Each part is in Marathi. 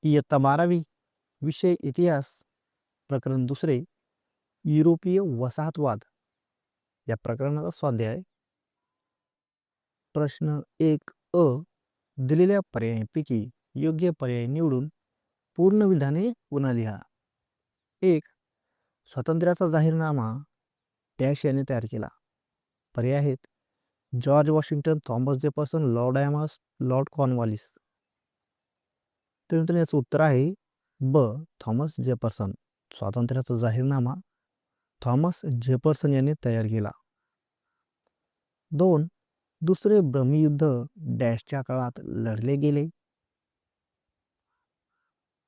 इयत्ता 12वी विषय इतिहास प्रकरण 2 युरोपीय वसाहतवाद या प्रकरणाचा स्वाध्याय. प्रश्न 1 अ दिलेल्या पर्यायांपैकी योग्य पर्याय निवडून पूर्ण विधाने पुन्हा लिहा. 1 स्वातंत्र्याचा जाहीरनामा डॅश याने तयार केला. पर्याय आहेत George Washington, Thomas Jefferson, Lord Amherst, Lord Cornwallis. तर याचं उत्तर आहे ब थॉमस जेफरसन. स्वातंत्र्याचा जाहीरनामा थॉमस जेफरसन यांनी तयार केला. 2 दुसरे ब्रह्मयुद्ध डॅशच्या काळात लढले गेले.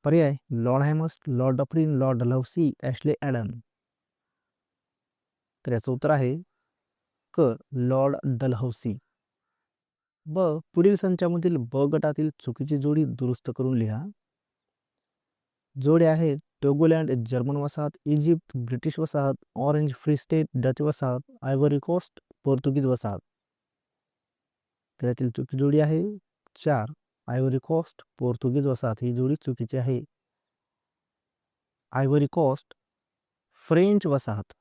पर्याय Lord Amherst, Lord Dufferin, Lord Dalhousie, Ashley Adam. तर याचं उत्तर आहे क लॉर्ड डलहौसी. ब पुढील संचामधील ब गटातील चुकीची जोडी दुरुस्त करून लिहा. जोड्या आहेत टोगोलँड जर्मन वसाहत, इजिप्त ब्रिटिश वसाहत, ऑरेंज फ्री स्टेट डच वसाहत, आयव्हरी कोस्ट पोर्तुगीज वसाहत. त्यातील चुकी जोडी आहे 4 आयव्हरी कोस्ट पोर्तुगीज वसाहत ही जोडी चुकीची आहे. आयव्हरी कोस्ट फ्रेंच वसाहत.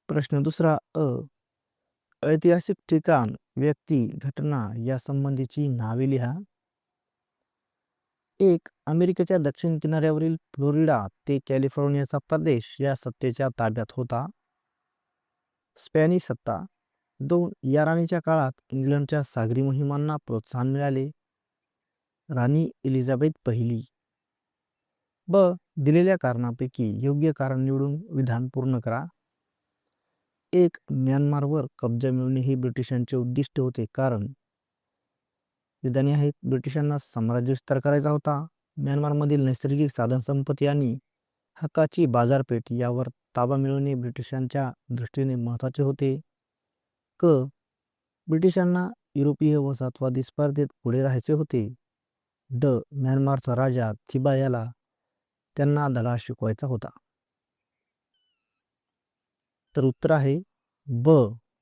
प्रश्न 2 अ ऐतिहासिक ठिकाण, व्यक्ती, घटना या संबंधीची नावे लिहा. 1 अमेरिकेच्या दक्षिण किनाऱ्यावरील फ्लोरिडा ते कॅलिफोर्नियाचा प्रदेश या सत्तेच्या ताब्यात होता. स्पॅनिश सत्ता. 2 या राणीच्या काळात इंग्लंडच्या सागरी मोहिमांना प्रोत्साहन मिळाले. राणी एलिझाबेथ पहिली. ब दिलेल्या कारणापैकी योग्य कारण निवडून विधान पूर्ण करा. 1 म्यानमारवर कब्जा मिळवणे हे ब्रिटिशांचे उद्दिष्ट होते कारण विधाने आहेत ब्रिटिशांना साम्राज्य विस्तार करायचा होता. म्यानमारमधील नैसर्गिक साधनसंपत्ती आणि हक्काची बाजारपेठ यावर ताबा मिळवणे ब्रिटिशांच्या दृष्टीने महत्त्वाचे होते. क ब्रिटिशांना युरोपीय वसाहतवादी स्पर्धेत पुढे राहायचे होते. ड म्यानमारचा राजा थिबा याला त्यांना धडा शिकवायचा होता. तर उत्तर आहे ब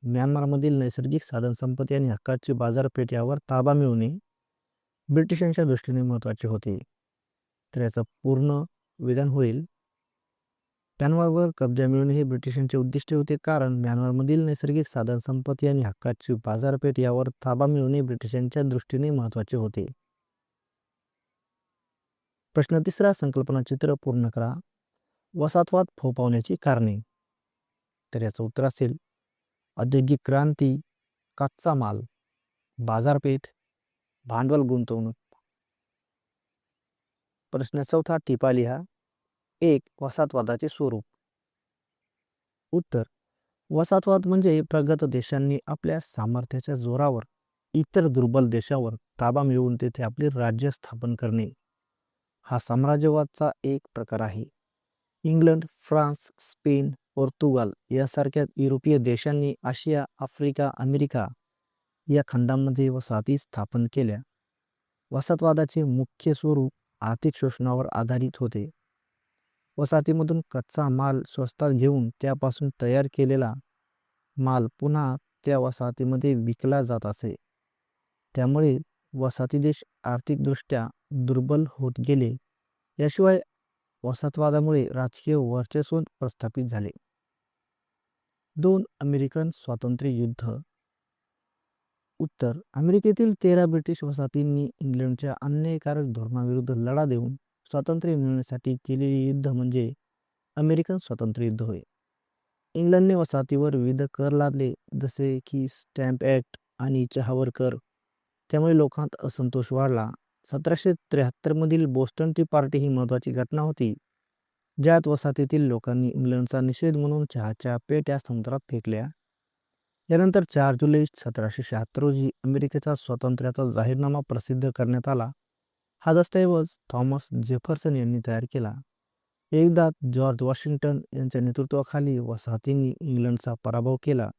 म्यानमारमधील नैसर्गिक साधनसंपत्ती आणि हक्काची बाजारपेठ यावर ताबा मिळवणे ब्रिटिशांच्या दृष्टीने महत्त्वाचे होते. तर याचं पूर्ण विधान होईल म्यानमारवर कब्जा मिळवणे हे ब्रिटिशांचे उद्दिष्ट होते कारण म्यानमारमधील नैसर्गिक साधनसंपत्ती आणि हक्काची बाजारपेठ यावर ताबा मिळवणे ब्रिटिशांच्या दृष्टीने महत्त्वाचे होते. प्रश्न 3 संकल्पना चित्र पूर्ण करा. वसाहतवाद फोफावण्याची कारणे. तर याचं उत्तर असेल औद्योगिक क्रांती, कच्चा माल, बाजारपेठ, भांडवल गुंतवणूक. प्रश्न 4 टिपा लिहा. 1 वसाहतवादाचे स्वरूप. उत्तर वसाहतवाद म्हणजे प्रगत देशांनी आपल्या सामर्थ्याच्या जोरावर इतर दुर्बल देशावर ताबा मिळवून तेथे आपले राज्य स्थापन करणे हा साम्राज्यवादाचा एक प्रकार आहे. इंग्लंड, फ्रान्स, स्पेन, पोर्तुगाल यासारख्या युरोपीय देशांनी आशिया, आफ्रिका, अमेरिका या खंडांमध्ये वसाहती स्थापन केल्या. वसाहतवादाचे मुख्य स्वरूप आर्थिक शोषणावर आधारित होते. वसाहतीमधून कच्चा माल स्वस्तात घेऊन त्यापासून तयार केलेला माल पुन्हा त्या वसाहतीमध्ये विकला जात असे. त्यामुळे वसाहती देश आर्थिकदृष्ट्या दुर्बल होत गेले. याशिवाय वसाहतवादामुळे राजकीय वर्चस्व प्रस्थापित झाले. 2 अमेरिकन स्वातंत्र्य युद्ध. उत्तर अमेरिकेतील 13 ब्रिटिश वसाहतींनी इंग्लंडच्या अन्यायकारक धोरणाविरुद्ध लढा देऊन स्वातंत्र्य मिळवण्यासाठी केलेले युद्ध म्हणजे अमेरिकन स्वातंत्र्य युद्ध होय. इंग्लंडने वसाहतीवर विविध कर लादले जसे की स्टॅम्प ॲक्ट आणि चहावर कर. त्यामुळे लोकांत असंतोष वाढला. 1773 मधील बोस्टन टी पार्टी ही महत्त्वाची घटना होती ज्यात वसाहतीतील लोकांनी इंग्लंडचा निषेध म्हणून चहाच्या पेट्या समुद्रात फेकल्या. यानंतर 4 जुलै 1776 रोजी अमेरिकेचा स्वातंत्र्याचा जाहीरनामा प्रसिद्ध करण्यात आला. हा दस्तऐवज थॉमस जेफरसन यांनी तयार केला. एकदा जॉर्ज वॉशिंग्टन यांच्या नेतृत्वाखाली वसाहतींनी इंग्लंडचा पराभव केला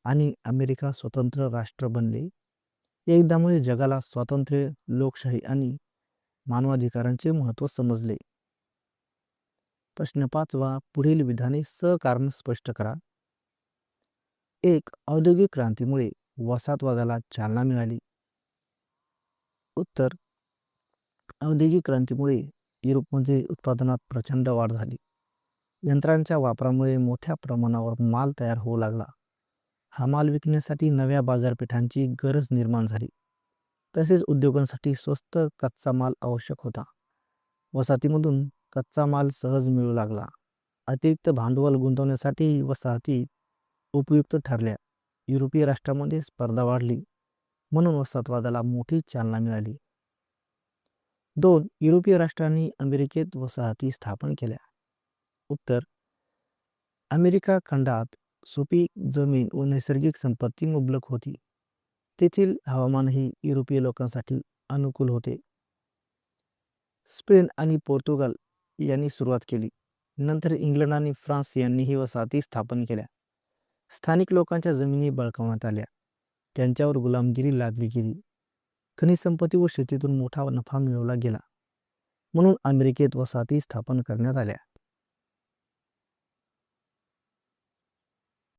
आणि अमेरिका स्वतंत्र राष्ट्र बनले. एकदामुळे जगाला स्वातंत्र्य, लोकशाही आणि मानवाधिकारांचे महत्त्व समजले. प्रश्न 5 पुढील विधाने सहकारण स्पष्ट करा. 1 औद्योगिक क्रांतीमुळे वसाहतवादाला चालना मिळाली. उत्तर, औद्योगिक क्रांतीमुळे युरोपमध्ये उत्पादनात प्रचंड वाढ झाली. यंत्रांच्या वापरामुळे मोठ्या प्रमाणावर माल तयार होऊ लागला. हा माल विकण्यासाठी नव्या बाजारपेठांची गरज निर्माण झाली. तसेच उद्योगांसाठी स्वस्त कच्चा माल आवश्यक होता. वसाहतीमधून कच्चा माल सहज मिळू लागला. अतिरिक्त भांडवल गुंतवण्यासाठी वसाहती उपयुक्त ठरल्या. युरोपीय राष्ट्रांमध्ये स्पर्धा वाढली, म्हणून वसाहतवादाला मोठी चालना मिळाली. 2. युरोपीय राष्ट्रांनी अमेरिकेत वसाहती स्थापन केल्या. उत्तर, अमेरिका खंडात सुपीक जमीन व नैसर्गिक संपत्ती मुबलक होती. तेथील हवामानही युरोपीय लोकांसाठी अनुकूल होते. स्पेन आणि पोर्तुगाल यांनी सुरुवात केली. नंतर इंग्लंड आणि फ्रान्स यांनीही वसाहती स्थापन केल्या. स्थानिक लोकांच्या जमिनी बळकावण्यात आल्या. त्यांच्यावर गुलामगिरी लादली गेली. खनिज संपत्ती व शेतीतून मोठा नफा मिळवला गेला. म्हणून अमेरिकेत वसाहती स्थापन करण्यात आल्या.